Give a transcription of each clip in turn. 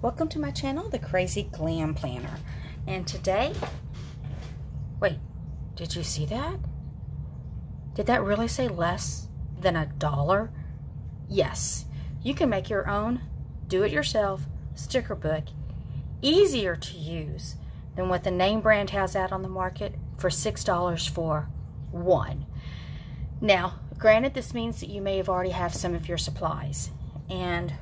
Welcome to my channel, The Crazy Glam Planner. And today, wait, did you see that? Did that really say less than $1? Yes, you can make your own do-it-yourself sticker book easier to use than what the name brand has out on the market for $6 for one. Now, granted, this means that you may have already have some of your supplies, and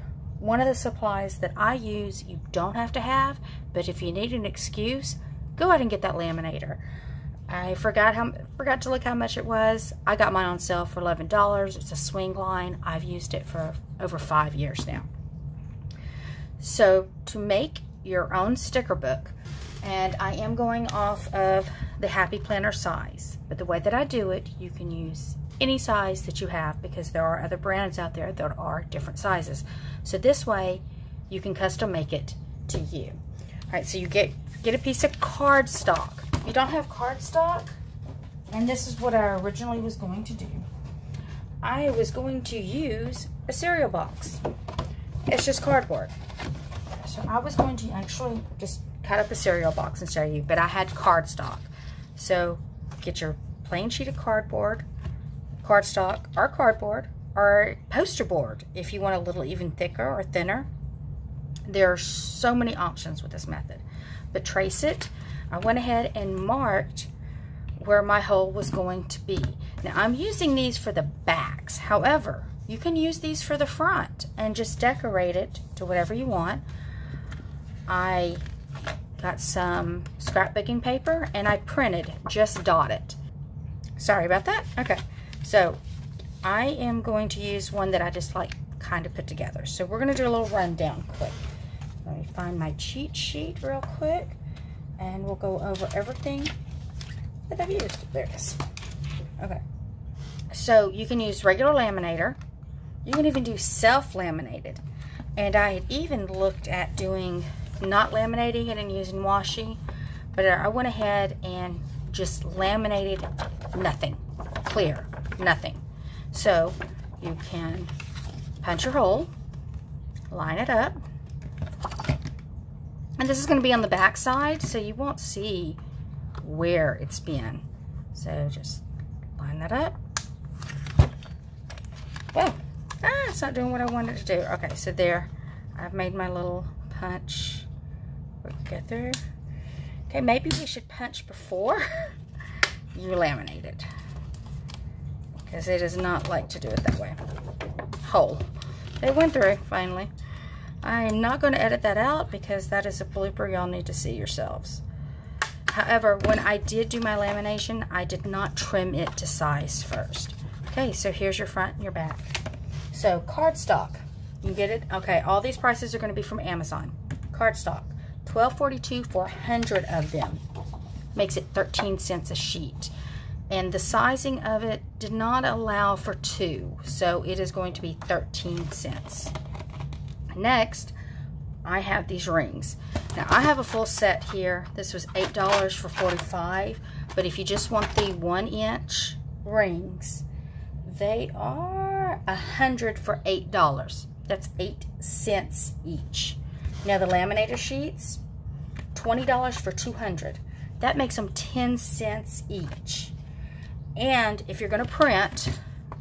one of the supplies that I use you don't have to have, but if you need an excuse, go ahead and get that laminator. I forgot to look how much it was. I got mine on sale for $11. It's a swing line. I've used it for over 5 years now. So to make your own sticker book, and I am going off of the Happy Planner size, but the way that I do it, you can use any size that you have because there are other brands out there that are different sizes. So this way you can custom make it to you. All right, so you get a piece of cardstock. If you don't have cardstock, and this is what I originally was going to do, I was going to use a cereal box. It's just cardboard. So I was going to actually just cut up a cereal box and show you, but I had cardstock. So get your plain sheet of cardstock or cardboard or poster board if you want a little even thicker or thinner. There are so many options with this method, but trace it. I went ahead and marked where my hole was going to be. Now I'm using these for the backs. However, you can use these for the front and just decorate it to whatever you want. I got some scrapbooking paper and I printed, just dotted. Sorry about that. Okay, so I am going to use one that I just like kind of put together. So we're going to do a little rundown quick. Let me find my cheat sheet real quick and we'll go over everything that I've used. There it is. Okay, so you can use regular laminator. You can even do self-laminated. And I had even looked at doing not laminating it and using washi, but I went ahead and just laminated nothing, clear, nothing. So you can punch your hole, line it up, and this is going to be on the back side, so you won't see where it's been. So just line that up. Well, it's not doing what I wanted to do. Okay, so there, I've made my little punch. We'll get there. Okay, maybe we should punch before you laminate it, because it does not like to do it that way. Hole. It went through finally. I am not going to edit that out because that is a blooper y'all need to see yourselves. However, when I did do my lamination, I did not trim it to size first. Okay, so here's your front and your back. So cardstock, you get it? Okay, all these prices are going to be from Amazon. Cardstock, $12.42 for 100 of them. Makes it 13 cents a sheet. And the sizing of it did not allow for 2, so it is going to be 13 cents. Next, I have these rings. Now I have a full set here. This was $8 for 45, but if you just want the 1-inch rings, they are 100 for $8. That's 8 cents each. Now the laminator sheets, $20 for 200. That makes them 10 cents each. And if you're going to print,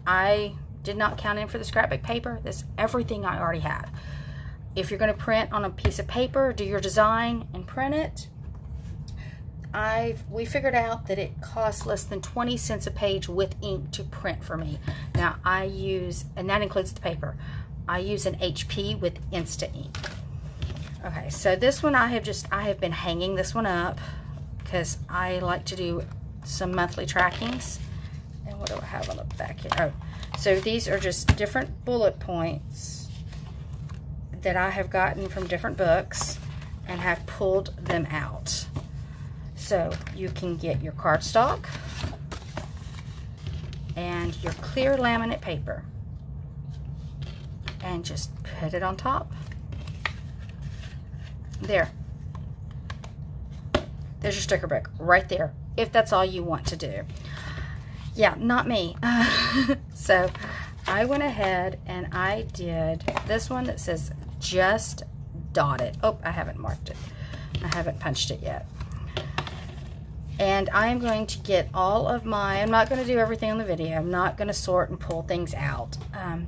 I did not count in for the scrapbook paper. That's everything I already have. If you're going to print on a piece of paper, do your design and print it, we figured out that it costs less than 20 cents a page with ink to print for me. Now I use, and that includes the paper, I use an HP with Insta Ink. Okay, so this one I have been hanging this one up because I like to do some monthly trackings. And what do I have on the back here? Oh, so these are just different bullet points that I have gotten from different books and have pulled them out. So you can get your cardstock and your clear laminate paper and just put it on top. There. There's your sticker book right there, if that's all you want to do. Yeah, not me. So I went ahead and I did this one that says just dot it. Oh, I haven't marked it. I haven't punched it yet. And I'm going to get all of my, I'm not going to do everything on the video. I'm not going to sort and pull things out.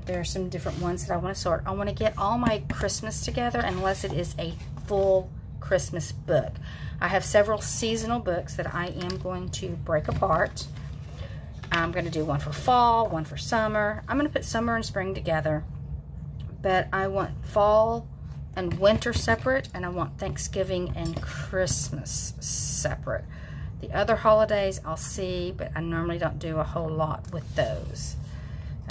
There are some different ones that I want to sort. I want to get all my Christmas together unless it is a full Christmas book. I have several seasonal books that I am going to break apart. I'm going to do one for fall, one for summer. I'm going to put summer and spring together. But I want fall and winter separate, and I want Thanksgiving and Christmas separate. The other holidays I'll see, but I normally don't do a whole lot with those.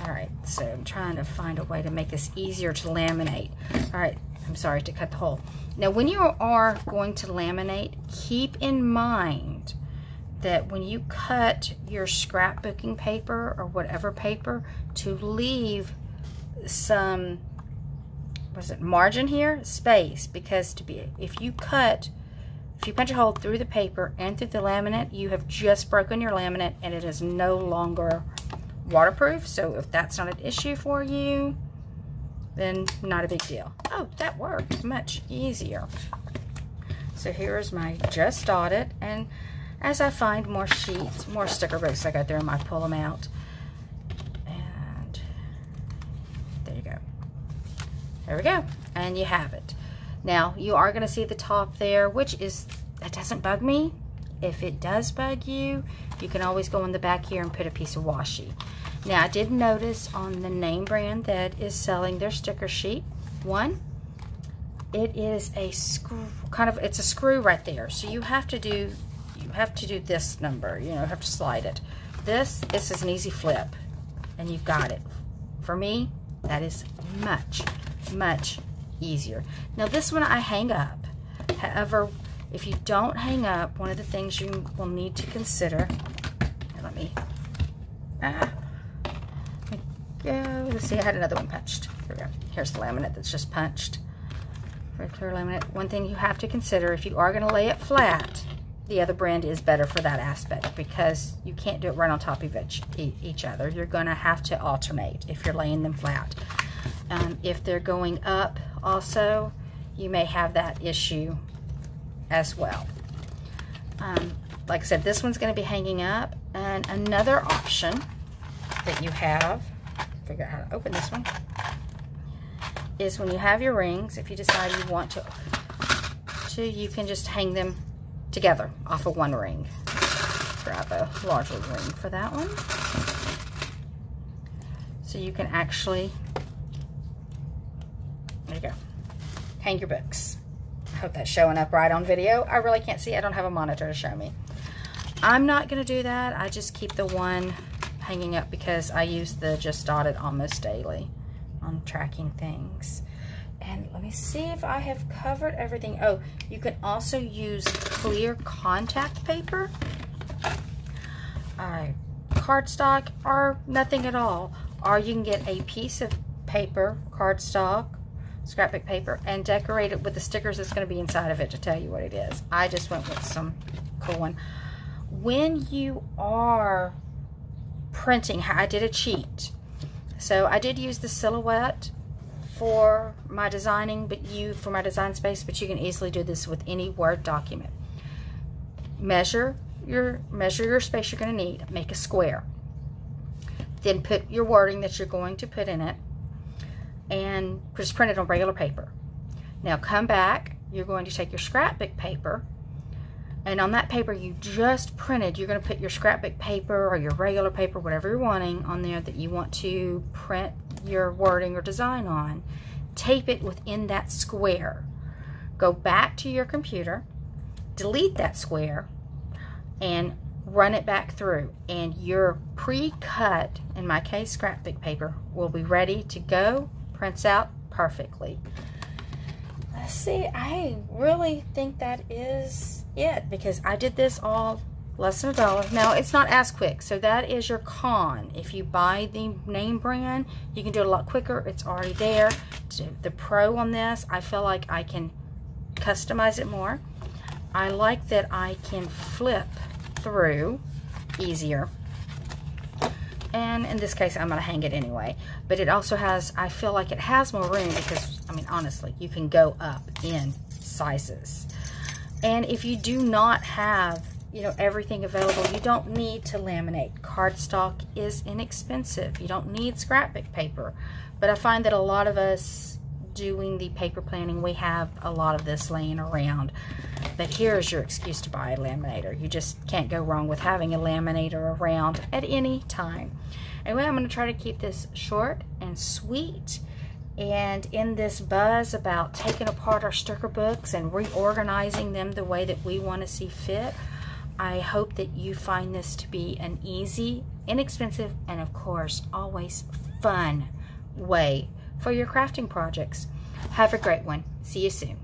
Alright, so I'm trying to find a way to make this easier to laminate. Alright, I'm sorry to cut the hole. Now when you are going to laminate, keep in mind that when you cut your scrapbooking paper or whatever paper, to leave some, what is it, margin here? Space, because if you punch a hole through the paper and through the laminate, you have just broken your laminate and it is no longer waterproof. So if that's not an issue for you, then not a big deal. Oh, that worked much easier. So here's my just dotted, and as I find more sheets, more sticker books I got there, I pull them out. And there you go. There we go. And you have it. Now, you are going to see the top there, which is, that doesn't bug me. If it does bug you, you can always go in the back here and put a piece of washi. Now, I did notice on the name brand that is selling their sticker sheet, one, it is a screw, it's a screw right there. So you have to do this number, you have to slide it. This is an easy flip, and you've got it. For me, that is much, much easier. Now this one I hang up. However, if you don't hang up, one of the things you will need to consider, let me go. Let's see, I had another one punched. Here we go. Here's the laminate that's just punched. Very clear laminate. One thing you have to consider, if you are going to lay it flat, the other brand is better for that aspect, because you can't do it right on top of each other. You're going to have to alternate if you're laying them flat. If they're going up also, you may have that issue as well. Like I said, this one's going to be hanging up, and another option that you have, figure out how to open this one, is when you have your rings, if you decide you want to, you can just hang them together off of one ring. Grab a larger ring for that one. So you can actually, there you go, hang your books. I hope that's showing up right on video. I really can't see. I don't have a monitor to show me. I'm not going to do that. I just keep the one hanging up because I use the just dotted almost daily on tracking things. And let me see if I have covered everything. Oh, you can also use clear contact paper, cardstock, or nothing at all. Or you can get a piece of paper, cardstock, scrapbook paper, and decorate it with the stickers that's going to be inside of it to tell you what it is. I just went with some cool one. When you are printing, I did a cheat. So I did use the silhouette for my designing, for my design space, but you can easily do this with any Word document. Measure your space you're going to need. Make a square. Then put your wording that you're going to put in it, and just print it on regular paper. Now come back, you're going to take your scrapbook paper, and on that paper you just printed, you're going to put your scrapbook paper or your regular paper, whatever you're wanting on there that you want to print your wording or design on. Tape it within that square. Go back to your computer, delete that square, and run it back through, and your pre-cut, in my case scrapbook paper, will be ready to go. Prints out perfectly. Let's see, I really think that is it, because I did this all less than $1. Now it's not as quick, so that is your con. If you buy the name brand, you can do it a lot quicker. It's already there. The pro on this, I feel like I can customize it more. I like that I can flip through easier. And in this case, I'm going to hang it anyway. But it also has, I feel like it has more room because, I mean, honestly, you can go up in sizes. And if you do not have, you know, everything available, you don't need to laminate. Cardstock is inexpensive. You don't need scrapbook paper. But I find that a lot of us doing the paper planning, we have a lot of this laying around. But here's your excuse to buy a laminator. You just can't go wrong with having a laminator around at any time. Anyway, I'm going to try to keep this short and sweet. And in this buzz about taking apart our sticker books and reorganizing them the way that we want to see fit, I hope that you find this to be an easy, inexpensive, and of course, always fun way for your crafting projects. Have a great one. See you soon.